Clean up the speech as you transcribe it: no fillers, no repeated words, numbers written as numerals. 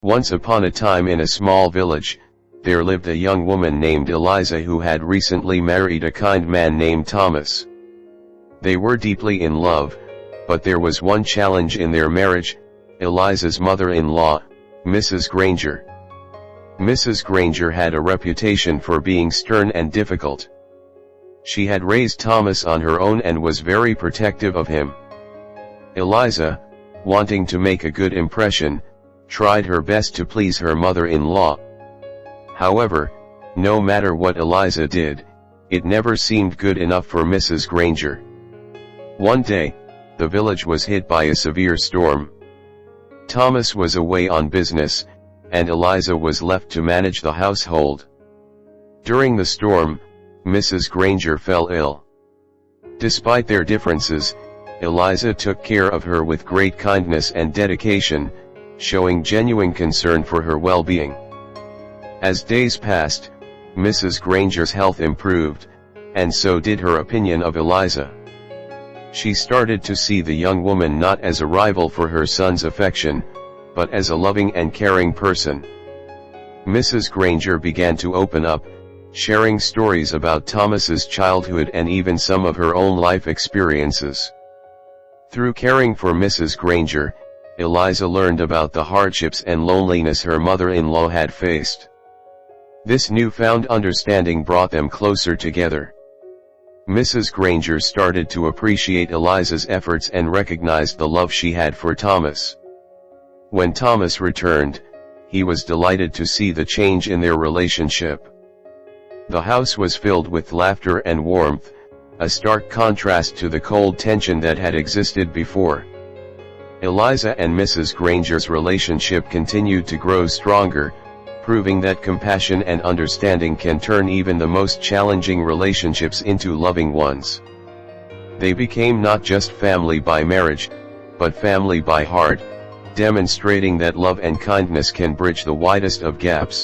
Once upon a time in a small village, there lived a young woman named Eliza who had recently married a kind man named Thomas. They were deeply in love, but there was one challenge in their marriage: Eliza's mother-in-law, Mrs. Granger. Mrs. Granger had a reputation for being stern and difficult. She had raised Thomas on her own and was very protective of him. Eliza, wanting to make a good impression, tried her best to please her mother-in-law. However, no matter what Eliza did, it never seemed good enough for Mrs. Granger. One day, the village was hit by a severe storm. Thomas was away on business, and Eliza was left to manage the household. During the storm, Mrs. Granger fell ill. Despite their differences, Eliza took care of her with great kindness and dedication, showing genuine concern for her well-being. As days passed, Mrs. Granger's health improved, and so did her opinion of Eliza. She started to see the young woman not as a rival for her son's affection, but as a loving and caring person. Mrs. Granger began to open up, sharing stories about Thomas's childhood and even some of her own life experiences. Through caring for Mrs. Granger, Eliza learned about the hardships and loneliness her mother-in-law had faced. This newfound understanding brought them closer together. Mrs. Granger started to appreciate Eliza's efforts and recognized the love she had for Thomas. When Thomas returned, he was delighted to see the change in their relationship. The house was filled with laughter and warmth, a stark contrast to the cold tension that had existed before. Eliza and Mrs. Granger's relationship continued to grow stronger, proving that compassion and understanding can turn even the most challenging relationships into loving ones. They became not just family by marriage, but family by heart, demonstrating that love and kindness can bridge the widest of gaps.